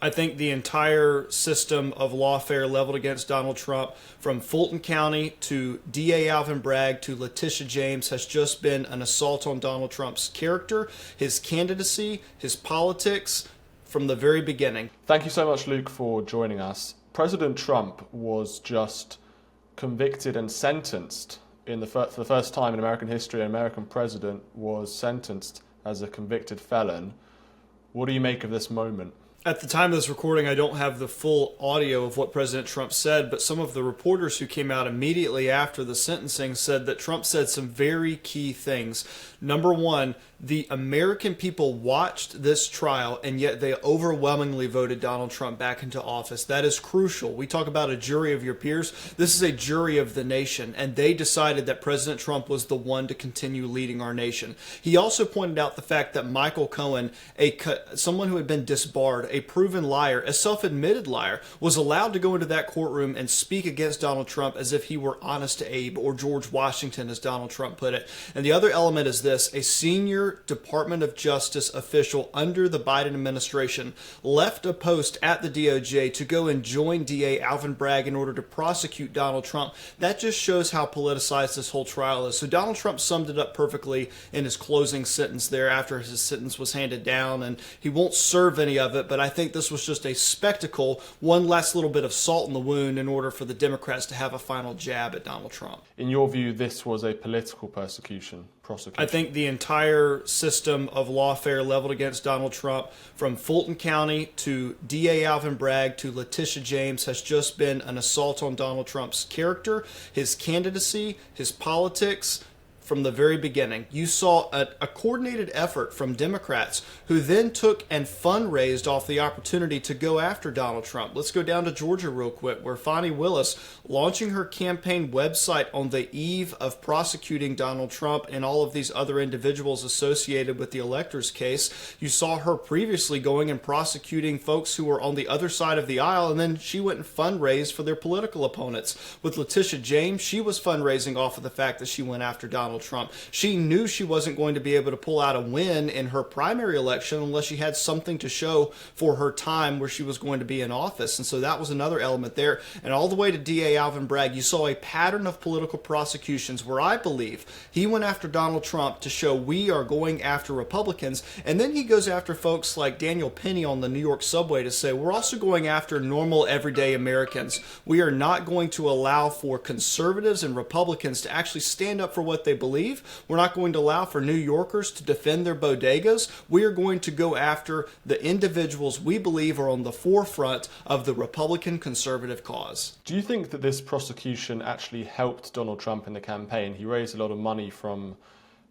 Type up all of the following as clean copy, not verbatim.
I think the entire system of lawfare leveled against Donald Trump, from Fulton County to DA Alvin Bragg to Letitia James, has just been an assault on Donald Trump's character, his candidacy, his politics from the very beginning. Thank you so much, Luke, for joining us. President Trump was just convicted and sentenced for the first time in American history. An American president was sentenced as a convicted felon. What do you make of this moment? At the time of this recording, I don't have the full audio of what President Trump said, but some of the reporters who came out immediately after the sentencing said that Trump said some very key things. Number one, the American people watched this trial, and yet they overwhelmingly voted Donald Trump back into office. That is crucial. We talk about a jury of your peers. This is a jury of the nation, and they decided that President Trump was the one to continue leading our nation. He also pointed out the fact that Michael Cohen, someone who had been disbarred, a proven liar, a self-admitted liar, was allowed to go into that courtroom and speak against Donald Trump as if he were Honest Abe or George Washington, as Donald Trump put it. And the other element is this: a senior Department of Justice official under the Biden administration left a post at the DOJ to go and join DA Alvin Bragg in order to prosecute Donald Trump. That just shows how politicized this whole trial is. So Donald Trump summed it up perfectly in his closing sentence there after his sentence was handed down, and he won't serve any of it, but I think this was just a spectacle, one last little bit of salt in the wound in order for the Democrats to have a final jab at Donald Trump. In your view, this was a political prosecution? I think the entire system of lawfare leveled against Donald Trump, from Fulton County to DA Alvin Bragg to Letitia James, has just been an assault on Donald Trump's character, his candidacy, his politics from the very beginning. You saw a coordinated effort from Democrats who then took and fundraised off the opportunity to go after Donald Trump. Let's go down to Georgia real quick, where Fani Willis, launching her campaign website on the eve of prosecuting Donald Trump and all of these other individuals associated with the electors case, you saw her previously going and prosecuting folks who were on the other side of the aisle, and then she went and fundraised for their political opponents. With Letitia James, she was fundraising off of the fact that she went after Donald Trump. She knew she wasn't going to be able to pull out a win in her primary election unless she had something to show for her time where she was going to be in office. And so that was another element there. And all the way to DA Alvin Bragg, you saw a pattern of political prosecutions where I believe he went after Donald Trump to show we are going after Republicans. And then he goes after folks like Daniel Penny on the New York subway to say, we're also going after normal everyday Americans. We are not going to allow for conservatives and Republicans to actually stand up for what they believe. We're not going to allow for New Yorkers to defend their bodegas. We are going to go after the individuals we believe are on the forefront of the Republican conservative cause. Do you think that this prosecution actually helped Donald Trump in the campaign? He raised a lot of money from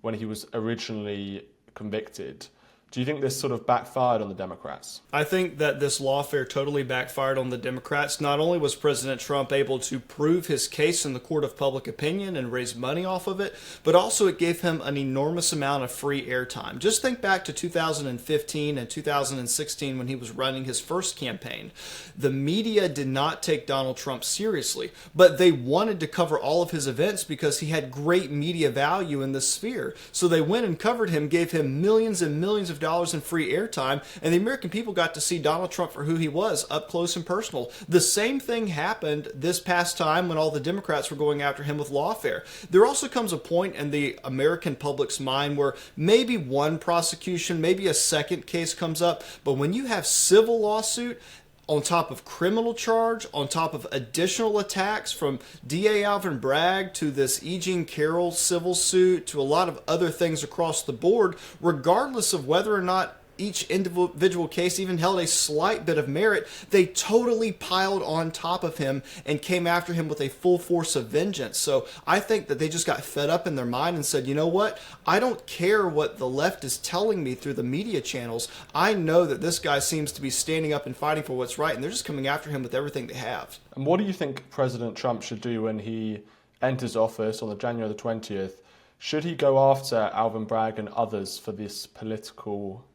when he was originally convicted. Do you think this sort of backfired on the Democrats? I think that this lawfare totally backfired on the Democrats. Not only was President Trump able to prove his case in the court of public opinion and raise money off of it, but also it gave him an enormous amount of free airtime. Just think back to 2015 and 2016 when he was running his first campaign. The media did not take Donald Trump seriously, but they wanted to cover all of his events because he had great media value in this sphere. So they went and covered him, gave him millions and millions of dollars in free airtime, and the American people got to see Donald Trump for who he was, up close and personal. The same thing happened this past time when all the Democrats were going after him with lawfare. There also comes a point in the American public's mind where maybe one prosecution, maybe a second case comes up, but when you have civil lawsuit on top of criminal charge, on top of additional attacks from DA Alvin Bragg to this E. Jean Carroll civil suit to a lot of other things across the board, regardless of whether or not each individual case even held a slight bit of merit, they totally piled on top of him and came after him with a full force of vengeance. So I think that they just got fed up in their mind and said, you know what? I don't care what the left is telling me through the media channels. I know that this guy seems to be standing up and fighting for what's right, and they're just coming after him with everything they have. And what do you think President Trump should do when he enters office on the January the 20th? Should he go after Alvin Bragg and others for this political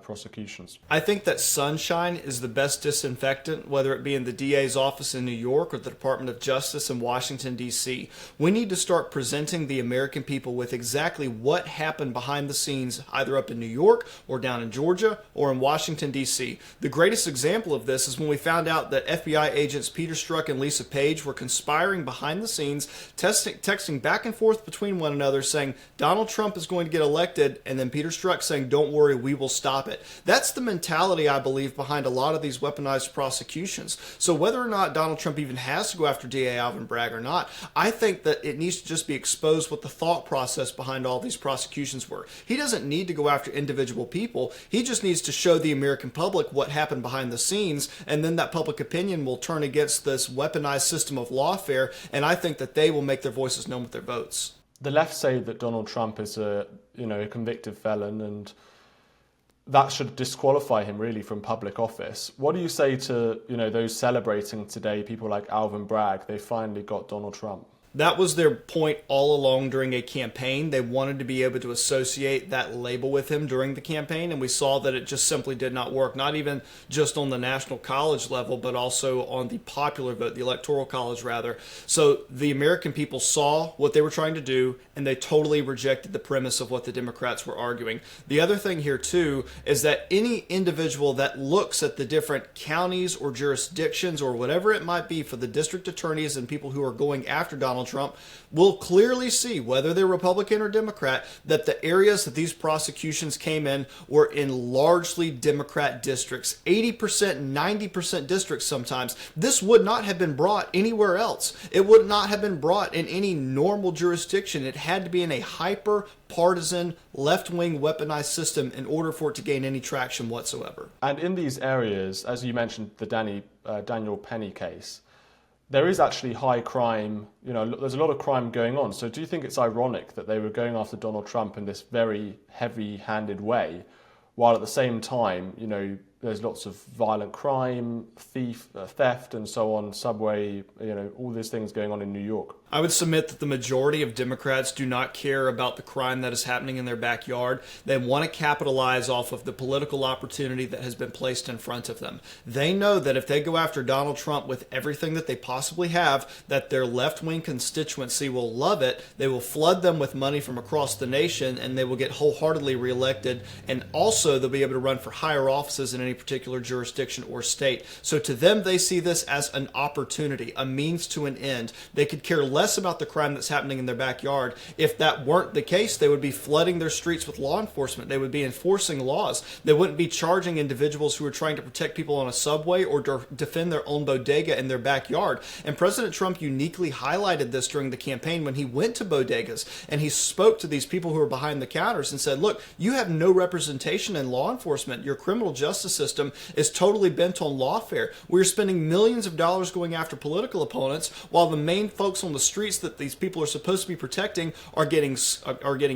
prosecutions? I think that sunshine is the best disinfectant, whether it be in the DA's office in New York or the Department of Justice in Washington, D.C. We need to start presenting the American people with exactly what happened behind the scenes, either up in New York or down in Georgia or in Washington, D.C. The greatest example of this is when we found out that FBI agents Peter Strzok and Lisa Page were conspiring behind the scenes, texting back and forth between one another saying Donald Trump is going to get elected, and then Peter Strzok saying, don't worry, we will stop it. That's the mentality, I believe, behind a lot of these weaponized prosecutions. So whether or not Donald Trump even has to go after DA Alvin Bragg or not, I think that it needs to just be exposed what the thought process behind all these prosecutions were. He doesn't need to go after individual people. He just needs to show the American public what happened behind the scenes, and then that public opinion will turn against this weaponized system of lawfare, and I think that they will make their voices known with their votes. The left say that Donald Trump is a convicted felon, and that should disqualify him really from public office. What do you say to those celebrating today, people like Alvin Bragg? They finally got Donald Trump. That was their point all along during a campaign. They wanted to be able to associate that label with him during the campaign, and we saw that it just simply did not work, not even just on the national college level, but also on the popular vote, the electoral college rather. So the American people saw what they were trying to do, and they totally rejected the premise of what the Democrats were arguing. The other thing here too is that any individual that looks at the different counties or jurisdictions or whatever it might be for the district attorneys and people who are going after Donald Trump will clearly see, whether they're Republican or Democrat, that the areas that these prosecutions came in were in largely Democrat districts, 80%, 90% districts sometimes. This would not have been brought anywhere else. It would not have been brought in any normal jurisdiction. It had to be in a hyper-partisan, left-wing weaponized system in order for it to gain any traction whatsoever. And in these areas, as you mentioned, the Daniel Penny case, there is actually high crime, there's a lot of crime going on. So do you think it's ironic that they were going after Donald Trump in this very heavy-handed way, while at the same time, there's lots of violent crime, theft and so on, subway, all these things going on in New York? I would submit that the majority of Democrats do not care about the crime that is happening in their backyard. They want to capitalize off of the political opportunity that has been placed in front of them. They know that if they go after Donald Trump with everything that they possibly have, that their left-wing constituency will love it. They will flood them with money from across the nation, and they will get wholeheartedly reelected. And also, they'll be able to run for higher offices in any particular jurisdiction or state. So to them, they see this as an opportunity, a means to an end. They could care less about the crime that's happening in their backyard. If that weren't the case, they would be flooding their streets with law enforcement. They would be enforcing laws. They wouldn't be charging individuals who are trying to protect people on a subway or defend their own bodega in their backyard. And President Trump uniquely highlighted this during the campaign when he went to bodegas and he spoke to these people who are behind the counters and said, look, you have no representation in law enforcement. Your criminal justice system is totally bent on lawfare. We're spending millions of dollars going after political opponents while the main folks on the streets that these people are supposed to be protecting are getting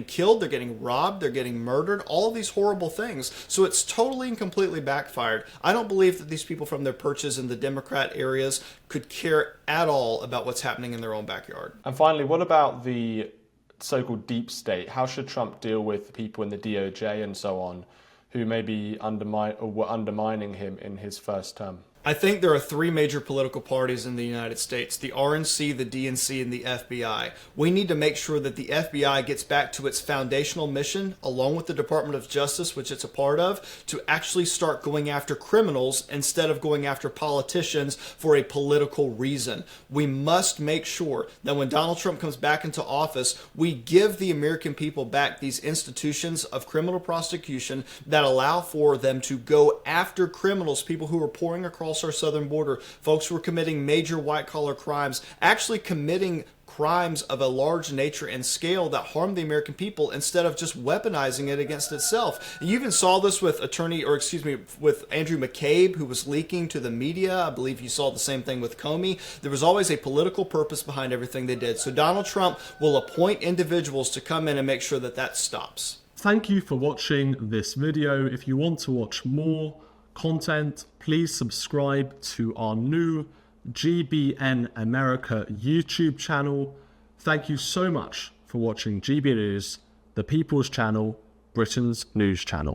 killed, they're getting robbed, they're getting murdered, all of these horrible things. So it's totally and completely backfired. I don't believe that these people from their perches in the Democrat areas could care at all about what's happening in their own backyard. And finally, what about the so-called deep state? How should Trump deal with people in the DOJ and so on who may be were undermining him in his first term? I think there are three major political parties in the United States, the RNC, the DNC, and the FBI. We need to make sure that the FBI gets back to its foundational mission, along with the Department of Justice, which it's a part of, to actually start going after criminals instead of going after politicians for a political reason. We must make sure that when Donald Trump comes back into office, we give the American people back these institutions of criminal prosecution that allow for them to go after criminals, people who are pouring across our southern border, folks who are committing major white-collar crimes, actually committing crimes of a large nature and scale that harm the American people instead of just weaponizing it against itself. And you even saw this with with Andrew McCabe, who was leaking to the media. I believe you saw the same thing with Comey. There was always a political purpose behind everything they did. So Donald Trump will appoint individuals to come in and make sure that that stops. Thank you for watching this video. If you want to watch more content, please subscribe to our new GBN America YouTube channel. Thank you so much for watching GB News, the People's Channel, Britain's news channel.